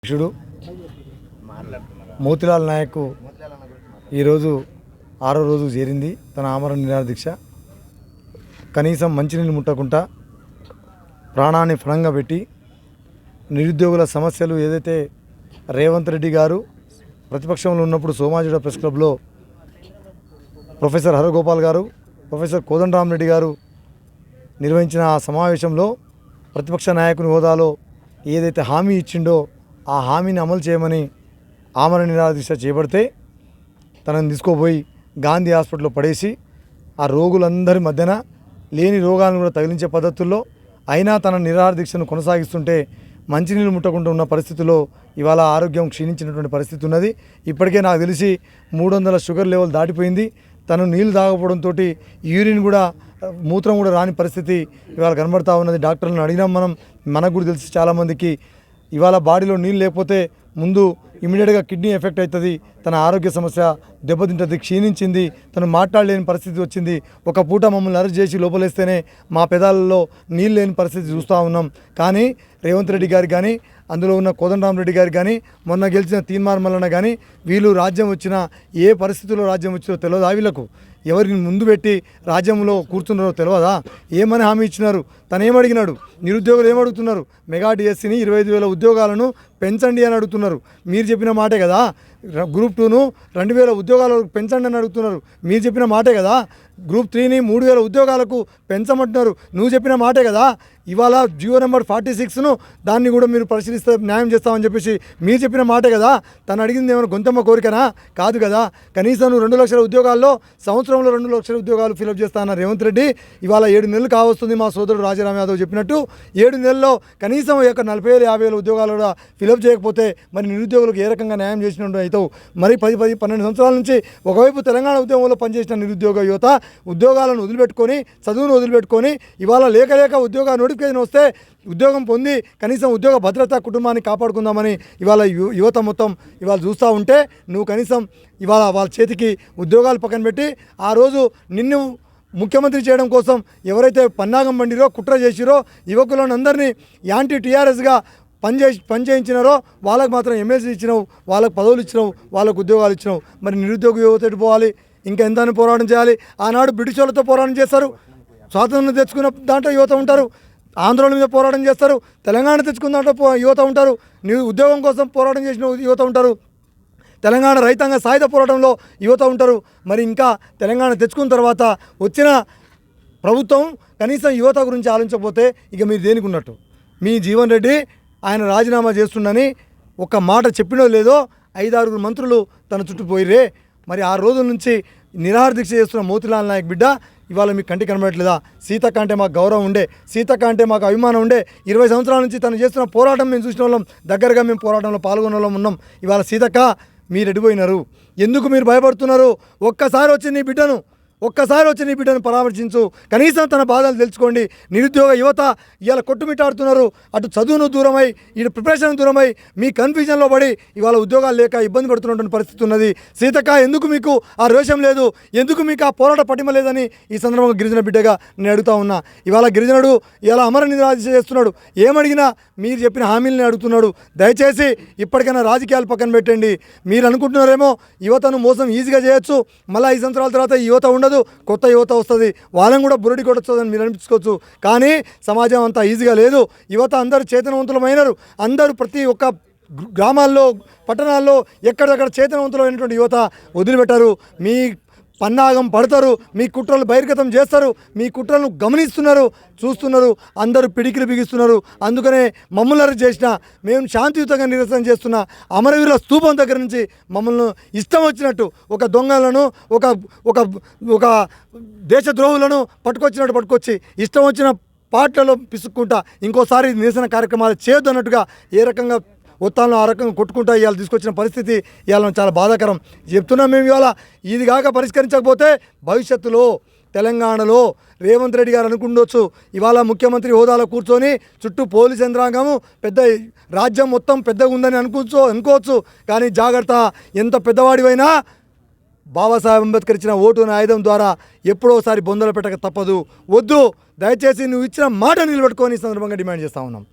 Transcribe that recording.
అధ్యక్షుడు మోతిలాల్ నాయక్ ఈరోజు 6వ రోజు చేరింది తన ఆమరణ నిరాహార దీక్ష. కనీసం మంచినీళ్ళు ముట్టకుండా ప్రాణాన్ని ఫలంగా పెట్టి నిరుద్యోగుల సమస్యలు ఏదైతే రేవంత్ రెడ్డి గారు ప్రతిపక్షంలో ఉన్నప్పుడు సోమాజిగూడ ప్రెస్ క్లబ్లో ప్రొఫెసర్ హరగోపాల్ గారు, ప్రొఫెసర్ కోదండరామరెడ్డి గారు నిర్వహించిన ఆ సమావేశంలో ప్రతిపక్ష నాయకుని హోదాలో ఏదైతే హామీ ఇచ్చిండో ఆ హామీని అమలు చేయమని ఆమరణ నిరాహార దీక్ష చేపడితే తనని తీసుకోపోయి గాంధీ హాస్పిటల్లో పడేసి ఆ రోగులందరి మధ్యన లేని రోగాలను కూడా తగిలించే పద్ధతుల్లో అయినా తన నిరాహార దీక్షను కొనసాగిస్తుంటే మంచినీళ్ళు ముట్టకుండా ఉన్న పరిస్థితుల్లో ఇవాళ ఆరోగ్యం క్షీణించినటువంటి పరిస్థితి ఉన్నది. ఇప్పటికే నాకు తెలిసి 300 షుగర్ లెవెల్ దాటిపోయింది. తను నీళ్లు తాగకపోవడంతో యూరిన్ కూడా మూత్రం కూడా రాని పరిస్థితి ఇవాళ కనబడతా ఉన్నది. డాక్టర్లను అడిగినాం మనకు కూడా తెలిసి చాలామందికి ఇవాళ బాడీలో నీళ్ళు లేకపోతే ముందు ఇమీడియట్గా కిడ్నీ ఎఫెక్ట్ అవుతుంది, తన ఆరోగ్య సమస్య దెబ్బతింటుంది, క్షీణించింది, తను మాట్లాడలేని పరిస్థితి వచ్చింది. ఒక పూట మమ్మల్ని అరెస్ట్ చేసి లోపలేస్తేనే మా పెదాలలో నీళ్ళు లేని పరిస్థితి చూస్తూ ఉన్నాం. కానీ రేవంత్ రెడ్డి గారు కానీ అందులో ఉన్న కోదండరామరెడ్డి గారు కానీ మొన్న గెలిచిన తీన్మార్ మల్లన్న కానీ వీళ్ళు రాజ్యం వచ్చినా ఏ పరిస్థితుల్లో రాజ్యం వచ్చినో తెలియదు. వీళ్ళకు ఎవరిని ముందు పెట్టి రాజ్యంలో కూర్చున్నారో తెలియదా? ఏమని హామీ ఇచ్చినారు? తను ఏమడిగినాడు? నిరుద్యోగులు ఏమడుగుతున్నారు? మెగా డిఎస్సిని 25,000 ఉద్యోగాలను పెంచండి అని అడుగుతున్నారు. మీరు చెప్పిన మాటే కదా. గ్రూప్ 2ను 2,000 ఉద్యోగాలకు పెంచండి అని అడుగుతున్నారు. మీరు చెప్పిన మాటే కదా. గ్రూప్ 3ని 3,000 ఉద్యోగాలకు పెంచమంటున్నారు. నువ్వు చెప్పిన మాటే కదా. ఇవాళ జియో నెంబర్ 46ను దాన్ని కూడా మీరు పరిశీలిస్తే న్యాయం చేస్తామని చెప్పేసి మీరు చెప్పిన మాటే కదా. తను అడిగింది ఏమైనా గొంతమ్మ కోరికనా? కాదు కదా. కనీసం నువ్వు 2 లక్షల ఉద్యోగాల్లో సంవత్సరంలో 2 లక్షల ఉద్యోగాలు ఫిలప్ చేస్తా అన్న రేవంత్ రెడ్డి ఇవాళ 7 నెలలు కావస్తుంది. మా సోదరుడు రాజారాం యాదవ్ చెప్పినట్టు 7 నెలల్లో కనీసం 40,000 50,000 ఉద్యోగాలు కూడా ఫిలప్ చేయకపోతే మరి నిరుద్యోగులకు ఏ రకంగా న్యాయం చేసినట్టు అవుతావు? మరి 10-12 సంవత్సరాల నుంచి ఒకవైపు తెలంగాణ ఉద్యమంలో పనిచేసిన నిరుద్యోగ యువత ఉద్యోగాలను వదిలిపెట్టుకొని చదువును వదిలిపెట్టుకొని ఇవాళ లేక ఉద్యోగ నోటిఫికేషన్ వస్తే ఉద్యోగం పొంది కనీసం ఉద్యోగ భద్రత కుటుంబాన్ని కాపాడుకుందామని ఇవాళ యువత మొత్తం ఇవాళ చూస్తూ ఉంటే నువ్వు కనీసం ఇవాళ వాళ్ళ చేతికి ఉద్యోగాలు పక్కన పెట్టి ఆ రోజు నిన్ను ముఖ్యమంత్రి చేయడం కోసం ఎవరైతే పన్నాగం పండిరో కుట్ర చేసిరో యువకులను అందరినీ యాంటీ టీఆర్ఎస్గా పనిచేయించినారో వాళ్ళకు మాత్రం ఎమ్మెల్సీ ఇచ్చినావు, వాళ్ళకు పదవులు ఇచ్చినావు, వాళ్ళకు ఉద్యోగాలు ఇచ్చినావు. మరి నిరుద్యోగ యువత పోవాలి, ఇంకా ఎంత పోరాటం చేయాలి? ఆనాడు బ్రిటిష్ వాళ్ళతో పోరాటం చేస్తారు, స్వాతంత్రం తెచ్చుకున్న దాంట్లో యువత ఉంటారు, ఆంధ్రోళన మీద పోరాటం చేస్తారు, తెలంగాణ తెచ్చుకున్న దాంట్లో యువత ఉంటారు, ఉద్యోగం కోసం పోరాటం చేసిన యువత ఉంటారు, తెలంగాణ రైతాంగ సాయుధ పోరాటంలో యువత ఉంటారు. మరి ఇంకా తెలంగాణ తెచ్చుకున్న తర్వాత వచ్చిన ప్రభుత్వం కనీసం యువత గురించి ఆలోచించకపోతే ఇక మీరు దేనికి ఉన్నట్టు? మీ జీవన్ రెడ్డి ఆయన రాజీనామా చేస్తుండని ఒక్క మాట చెప్పినో లేదో 5-6 మంత్రులు తన చుట్టూ పోయిరే. మరి 6 రోజుల నుంచి నిరాహార దీక్ష చేస్తున్న మోతిలాల్ నాయక్ బిడ్డ ఇవాళ మీకు కంటికి కనబడట్లేదా? సీతక్క అంటే మాకు గౌరవం ఉండే, సీతక్క అంటే మాకు అభిమానం ఉండే. 20 సంవత్సరాల నుంచి తను చేస్తున్న పోరాటం మేము చూసిన వాళ్ళం, దగ్గరగా మేము పోరాటంలో పాల్గొన్న వాళ్ళం ఉన్నాం. ఇవాళ సీతక్క మీరు ఎడిపోయినారు. ఎందుకు మీరు భయపడుతున్నారు? ఒక్కసారి వచ్చి నీ బిడ్డను పరామర్శించు, కనీసం తన బాధలు తెలుసుకోండి. నిరుద్యోగ యువత ఇవాళ కొట్టుమిట్టాడుతున్నారు. అటు చదువును దూరమై ఇటు ప్రిపరేషన్ దూరమై మీ కన్ఫ్యూజన్లో పడి ఇవాళ ఉద్యోగాలు లేక ఇబ్బంది పడుతున్నటువంటి పరిస్థితి ఉన్నది. సీతక్క ఎందుకు మీకు ఆ రోషం లేదు? ఎందుకు మీకు ఆ పోరాట పటిమ లేదని ఈ సందర్భంగా గిరిజన బిడ్డగా నేను అడుగుతా ఉన్నా. ఇవాళ గిరిజనుడు ఇవాళ అమర నిరాహార దీక్ష చేస్తున్నాడు. ఏమడిగినా మీరు చెప్పిన హామీలని అడుగుతున్నాడు. దయచేసి ఇప్పటికైనా రాజకీయాలు పక్కన పెట్టండి. మీరు అనుకుంటున్నారేమో యువతను మోసం ఈజీగా చేయొచ్చు, మళ్ళీ 5 సంవత్సరాల తర్వాత ఈ యువత ఉండదు, కొత్త యువత వస్తుంది, వాళ్ళని కూడా బురడి కొట్టొస్తుందని మీరు అనిపించుకోవచ్చు. కానీ సమాజం అంతా ఈజీగా లేదు. యువత అందరూ చైతన్యవంతులమైనారు. అందరూ ప్రతి ఒక్క గ్రామాల్లో పట్టణాల్లో ఎక్కడెక్కడ చైతన్యవంతులమైనటువంటి యువత వదిలిపెట్టారు. మీ పన్నాగం పడతారు, మీ కుట్రలు బహిర్గతం చేస్తారు, మీ కుట్రలను గమనిస్తున్నారు, చూస్తున్నారు, అందరూ పిడికిలు బిగిస్తున్నారు. అందుకనే మమ్మల్ని అరెస్ట్ చేసిన, మేము శాంతియుతంగా నిరసన చేస్తున్న అమరవీరుల స్తూపం దగ్గర నుంచి మమ్మల్ని ఇష్టం వచ్చినట్టు ఒక దొంగలను ఒక దేశద్రోహులను పట్టుకొచ్చి ఇష్టం వచ్చిన పాటలలో పిసుక్కుంటా ఇంకోసారి నిరసన కార్యక్రమాలు చేయొద్దు అన్నట్టుగా ఏ రకంగా ఒత్తాలను ఆ రకంగా కొట్టుకుంటా ఇవాళ తీసుకొచ్చిన పరిస్థితి ఇవాళ చాలా బాధాకరం. చెప్తున్నాం మేము ఇవాళ ఇది కాక పరిష్కరించకపోతే భవిష్యత్తులో తెలంగాణలో రేవంత్ రెడ్డి గారు అనుకుండొచ్చు ఇవాళ ముఖ్యమంత్రి హోదాలో కూర్చొని చుట్టూ పోలీస్ యంత్రాంగము పెద్ద రాజ్యం మొత్తం పెద్దగా ఉందని అనుకోవచ్చు. కానీ జాగ్రత్త, ఎంత పెద్దవాడివైనా బాబాసాహెబ్ అంబేద్కర్ ఇచ్చిన ఓటు అనే ఆయుధం ద్వారా ఎప్పుడోసారి బొందలు పెట్టక తప్పదు. వద్దు, దయచేసి నువ్వు ఇచ్చిన మాట నిలబెట్టుకొని ఈ సందర్భంగా డిమాండ్ చేస్తూ ఉన్నాం.